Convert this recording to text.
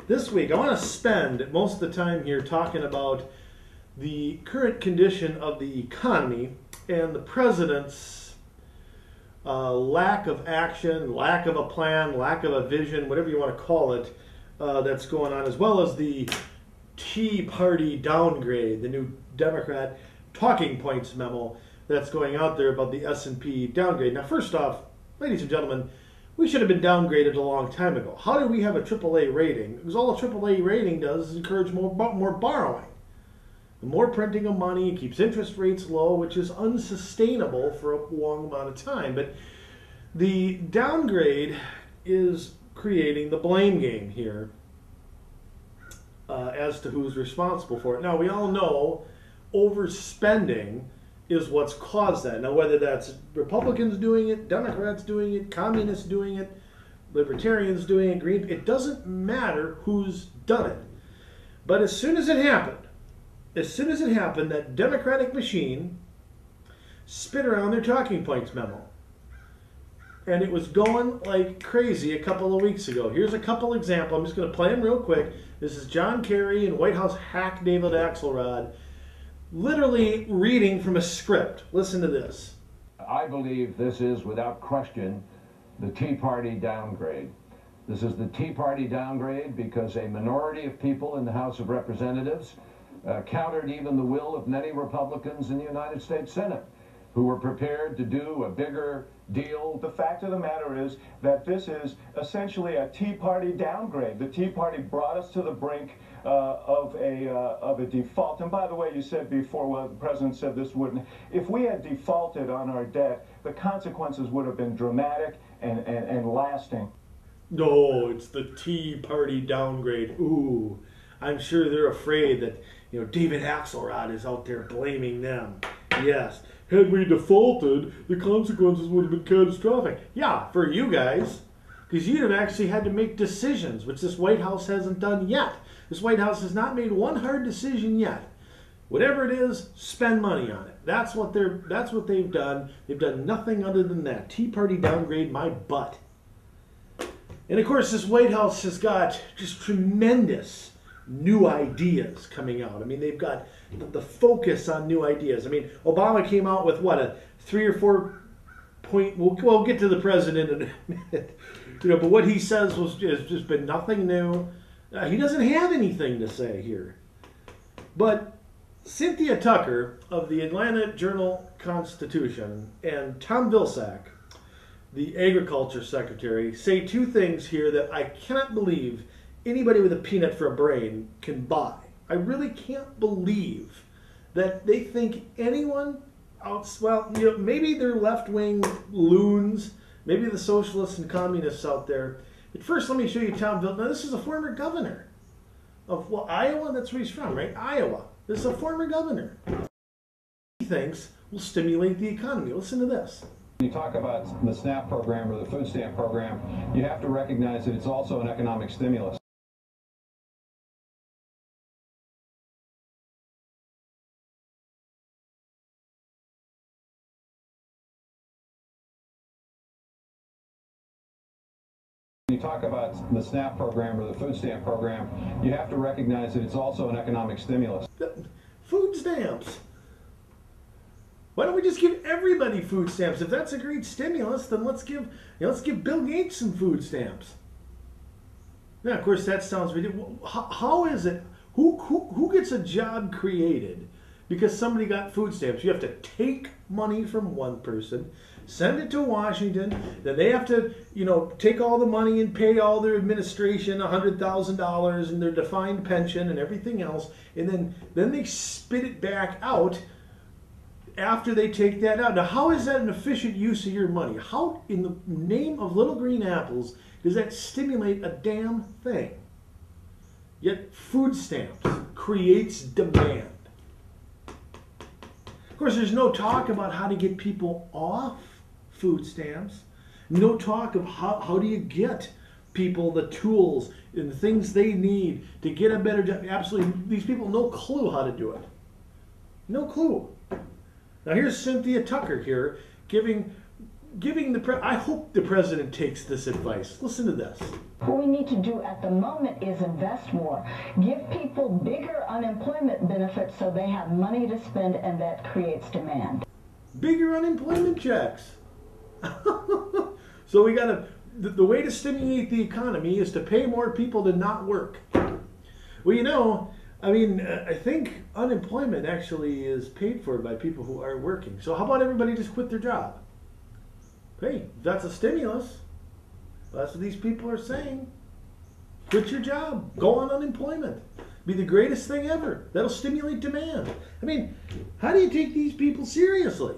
This week, I want to spend most of the time here talking about the current condition of the economy and the president's lack of action, lack of a plan, lack of a vision, whatever you want to call it, that's going on, as well as the Tea Party downgrade, the new Democrat talking points memo that's going out there about the S&P downgrade. Now, first off, ladies and gentlemen, we should have been downgraded a long time ago. How do we have a AAA rating? Because all a AAA rating does is encourage more borrowing. The more printing of money keeps interest rates low, which is unsustainable for a long amount of time. But the downgrade is creating the blame game here as to who's responsible for it. Now, we all know overspending is what's caused that. Now, whether that's Republicans doing it, Democrats doing it, communists doing it, libertarians doing it, Green, it doesn't matter who's done it. But as soon as it happened, that Democratic machine spit around their talking points memo. And it was going like crazy a couple of weeks ago. Here's a couple examples. I'm just going to play them real quick. This is John Kerry and White House hack David Axelrod literally reading from a script. Listen to this. I believe this is, without question, the Tea Party downgrade. This is the Tea Party downgrade because a minority of people in the House of Representatives countered even the will of many Republicans in the United States Senate, who were prepared to do a bigger deal. The fact of the matter is that this is essentially a Tea Party downgrade. The Tea Party brought us to the brink of a default. And by the way, you said before, well, the president said this wouldn't. If we had defaulted on our debt, the consequences would have been dramatic and lasting. No, it's the Tea Party downgrade. Ooh, I'm sure they're afraid that, you know, David Axelrod is out there blaming them. Yes. Had we defaulted, the consequences would have been catastrophic. Yeah, for you guys, because you'd have actually had to make decisions, which this White House hasn't done yet. This White House has not made one hard decision yet. Whatever it is, spend money on it. That's what they've done. They've done nothing other than that. Tea Party downgrade my butt. And of course, this White House has got just tremendous new ideas coming out. I mean, they've got the focus on new ideas. I mean, Obama came out with what, a 3 or 4 point, we'll get to the president in a minute, you know, but what he says has just been nothing new. He doesn't have anything to say here. But Cynthia Tucker of the Atlanta Journal-Constitution and Tom Vilsack, the Agriculture Secretary, say two things here that I cannot believe anybody with a peanut for a brain can buy. I really can't believe that they think anyone else, well, you know, maybe they're left-wing loons, maybe the socialists and communists out there. But first, let me show you Tom Vilsack. Now, this is a former governor of, well, Iowa. That's where he's from, right? Iowa. This is a former governor. He thinks will stimulate the economy. Listen to this. When you talk about the SNAP program or the food stamp program, you have to recognize that it's also an economic stimulus. When you talk about the SNAP program or the food stamp program, you have to recognize that it's also an economic stimulus. Food stamps. Why don't we just give everybody food stamps? If that's a great stimulus, then let's give Bill Gates some food stamps. Now, of course, that sounds ridiculous. How is it? Who gets a job created because somebody got food stamps? You have to take money from one person, send it to Washington, then they have to, you know, take all the money and pay all their administration $100,000 and their defined pension and everything else, and then they spit it back out after they take that out. Now, how is that an efficient use of your money? How, in the name of little green apples, does that stimulate a damn thing? Yet food stamps creates demand. Of course, there's no talk about how to get people off food stamps. No talk of how do you get people the tools and the things they need to get a better job. Absolutely, these people no clue how to do it. No clue. Now here's Cynthia Tucker here giving I hope the president takes this advice. Listen to this. What we need to do at the moment is invest more. Give people bigger unemployment benefits so they have money to spend, and that creates demand. Bigger unemployment checks. So we got the way to stimulate the economy is to pay more people to not work. Well, you know, I mean, I think unemployment actually is paid for by people who are working. So how about everybody just quit their job? Hey, that's a stimulus. That's what these people are saying. Quit your job. Go on unemployment. Be the greatest thing ever. That'll stimulate demand. I mean, how do you take these people seriously?